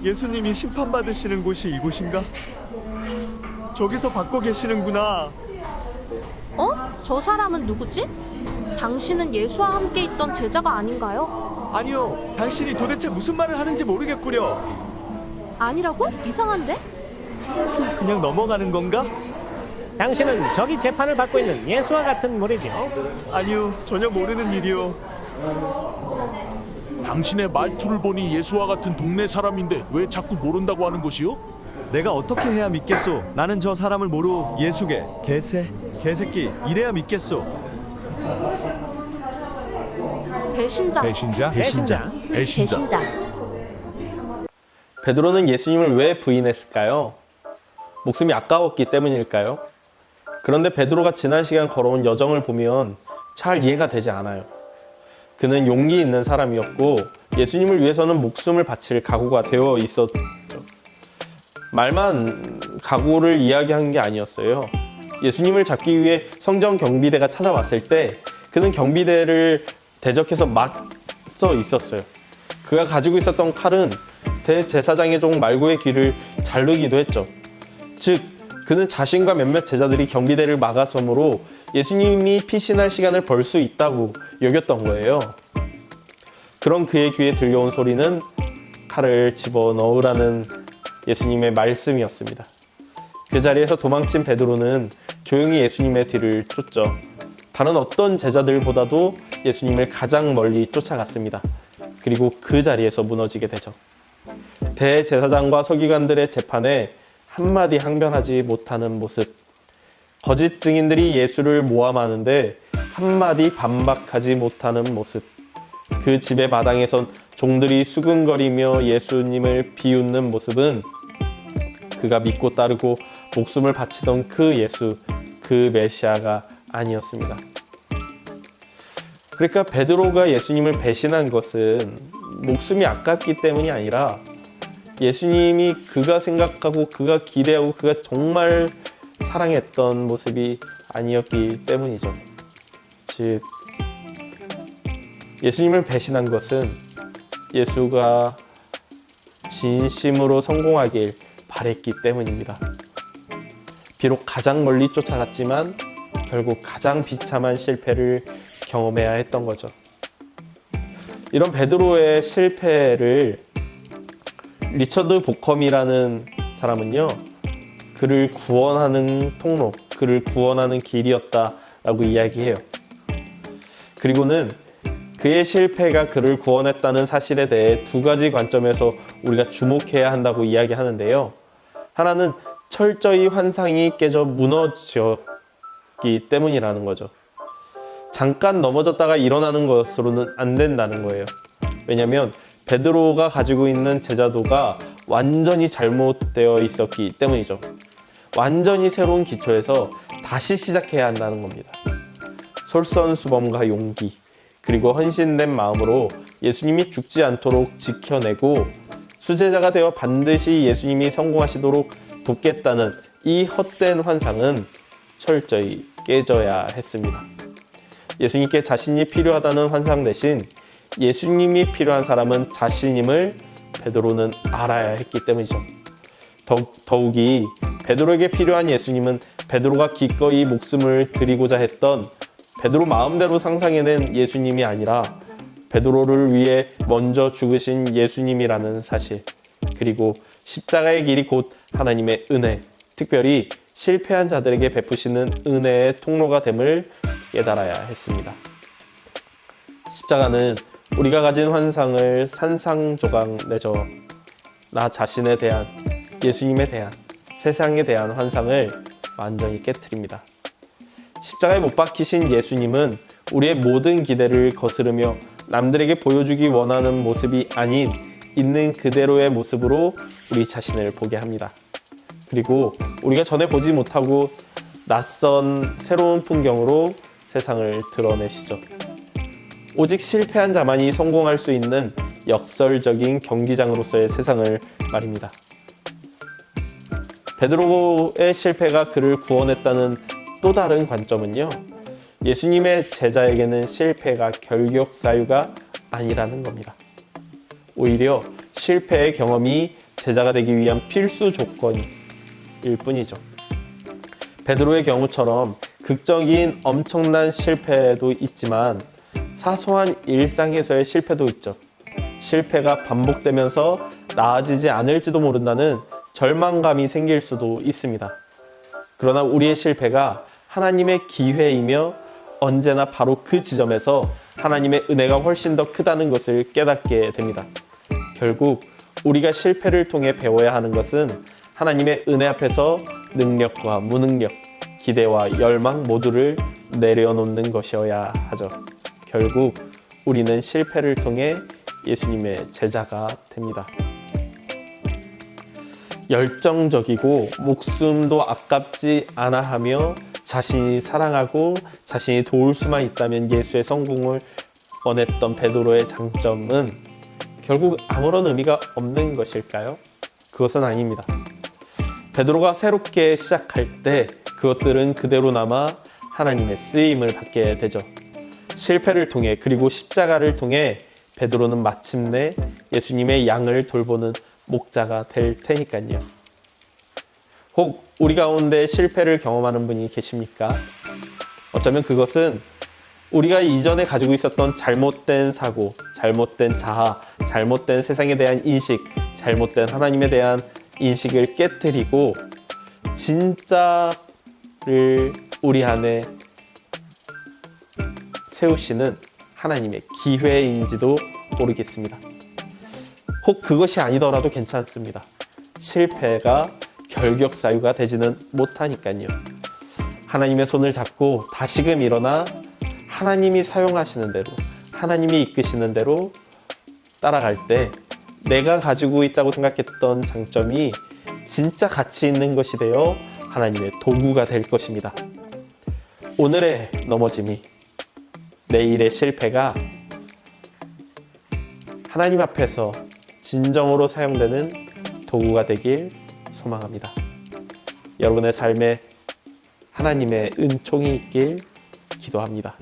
예수님이 심판받으시는 곳이 이곳인가? 저기서 받고 계시는구나. 어? 저 사람은 누구지? 당신은 예수와 함께 있던 제자가 아닌가요? 아니요, 당신이 도대체 무슨 말을 하는지 모르겠구려. 아니라고? 이상한데? 그냥 넘어가는 건가? 당신은 저기 재판을 받고 있는 예수와 같은 무리죠. 아니요, 전혀 모르는 일이요. 당신의 말투를 보니 예수와 같은 동네 사람인데 왜 자꾸 모른다고 하는 것이요? 내가 어떻게 해야 믿겠소? 나는 저 사람을 모르 예수게 개새끼 이래야 믿겠소. 배신자. 배신자. 베드로는 예수님을 왜 부인했을까요? 목숨이 아까웠기 때문일까요? 그런데 베드로가 지난 시간 걸어온 여정을 보면 잘 이해가 되지 않아요. 그는 용기 있는 사람이었고 예수님을 위해서는 목숨을 바칠 각오가 되어 있었죠. 말만 각오를 이야기한 게 아니었어요. 예수님을 잡기 위해 성전 경비대가 찾아왔을 때 그는 경비대를 대적해서 맞서 있었어요. 그가 가지고 있었던 칼은 대제사장의 종 말고의 귀를 자르기도 했죠. 즉 그는 자신과 몇몇 제자들이 경비대를 막았으므로 예수님이 피신할 시간을 벌 수 있다고 여겼던 거예요. 그런 그의 귀에 들려온 소리는 칼을 집어넣으라는 예수님의 말씀이었습니다. 그 자리에서 도망친 베드로는 조용히 예수님의 뒤를 쫓죠. 다른 어떤 제자들보다도 예수님을 가장 멀리 쫓아갔습니다. 그리고 그 자리에서 무너지게 되죠. 대제사장과 서기관들의 재판에 한마디 항변하지 못하는 모습. 거짓 증인들이 예수를 모함하는데 한마디 반박하지 못하는 모습. 그 집의 마당에선 종들이 수근거리며 예수님을 비웃는 모습은 그가 믿고 따르고 목숨을 바치던 그 예수, 그 메시아가 아니었습니다. 그러니까 베드로가 예수님을 배신한 것은 목숨이 아깝기 때문이 아니라 예수님이 그가 생각하고 그가 기대하고 그가 정말 사랑했던 모습이 아니었기 때문이죠. 즉 예수님을 배신한 것은 예수가 진심으로 성공하길 바랬기 때문입니다. 비록 가장 멀리 쫓아갔지만 결국 가장 비참한 실패를 경험해야 했던 거죠. 이런 베드로의 실패를 리처드 보컴이라는 사람은요, 그를 구원하는 통로, 그를 구원하는 길이었다라고 이야기해요. 그리고는 그의 실패가 그를 구원했다는 사실에 대해 두 가지 관점에서 우리가 주목해야 한다고 이야기하는데요. 하나는 철저히 환상이 깨져 무너졌기 때문이라는 거죠. 잠깐 넘어졌다가 일어나는 것으로는 안 된다는 거예요. 왜냐하면 베드로가 가지고 있는 제자도가 완전히 잘못되어 있었기 때문이죠. 완전히 새로운 기초에서 다시 시작해야 한다는 겁니다. 솔선수범과 용기, 그리고 헌신된 마음으로 예수님이 죽지 않도록 지켜내고 수제자가 되어 반드시 예수님이 성공하시도록 돕겠다는 이 헛된 환상은 철저히 깨져야 했습니다. 예수님께 자신이 필요하다는 환상 대신 예수님이 필요한 사람은 자신임을 베드로는 알아야 했기 때문이죠. 더욱이 베드로에게 필요한 예수님은 베드로가 기꺼이 목숨을 드리고자 했던 베드로 마음대로 상상해낸 예수님이 아니라 베드로를 위해 먼저 죽으신 예수님이라는 사실, 그리고 십자가의 길이 곧 하나님의 은혜, 특별히 실패한 자들에게 베푸시는 은혜의 통로가 됨을 깨달아야 했습니다. 십자가는 우리가 가진 환상을 산상조각 내줘 나 자신에 대한, 예수님에 대한, 세상에 대한 환상을 완전히 깨트립니다. 십자가에 못 박히신 예수님은 우리의 모든 기대를 거스르며 남들에게 보여주기 원하는 모습이 아닌 있는 그대로의 모습으로 우리 자신을 보게 합니다. 그리고 우리가 전에 보지 못하고 낯선 새로운 풍경으로 세상을 드러내시죠. 오직 실패한 자만이 성공할 수 있는 역설적인 경기장으로서의 세상을 말입니다. 베드로의 실패가 그를 구원했다는 또 다른 관점은요, 예수님의 제자에게는 실패가 결격사유가 아니라는 겁니다. 오히려 실패의 경험이 제자가 되기 위한 필수 조건일 뿐이죠. 베드로의 경우처럼 극적인 엄청난 실패도 있지만 사소한 일상에서의 실패도 있죠. 실패가 반복되면서 나아지지 않을지도 모른다는 절망감이 생길 수도 있습니다. 그러나 우리의 실패가 하나님의 기회이며 언제나 바로 그 지점에서 하나님의 은혜가 훨씬 더 크다는 것을 깨닫게 됩니다. 결국 우리가 실패를 통해 배워야 하는 것은 하나님의 은혜 앞에서 능력과 무능력, 기대와 열망 모두를 내려놓는 것이어야 하죠. 결국 우리는 실패를 통해 예수님의 제자가 됩니다. 열정적이고 목숨도 아깝지 않아 하며 자신이 사랑하고 자신이 도울 수만 있다면 예수의 성공을 원했던 베드로의 장점은 결국 아무런 의미가 없는 것일까요? 그것은 아닙니다. 베드로가 새롭게 시작할 때 그것들은 그대로 남아 하나님의 쓰임을 받게 되죠. 실패를 통해 그리고 십자가를 통해 베드로는 마침내 예수님의 양을 돌보는 목자가 될 테니까요. 혹 우리 가운데 실패를 경험하는 분이 계십니까? 어쩌면 그것은 우리가 이전에 가지고 있었던 잘못된 사고, 잘못된 자아, 잘못된 세상에 대한 인식, 잘못된 하나님에 대한 인식을 깨뜨리고 진짜를 우리 안에 세우시는 하나님의 기회인지도 모르겠습니다. 혹 그것이 아니더라도 괜찮습니다. 실패가 결격사유가 되지는 못하니까요. 하나님의 손을 잡고 다시금 일어나 하나님이 사용하시는 대로, 하나님이 이끄시는 대로 따라갈 때 내가 가지고 있다고 생각했던 장점이 진짜 가치 있는 것이 되어 하나님의 도구가 될 것입니다. 오늘의 넘어짐이, 내일의 실패가 하나님 앞에서 진정으로 사용되는 도구가 되길 소망합니다. 여러분의 삶에 하나님의 은총이 있길 기도합니다.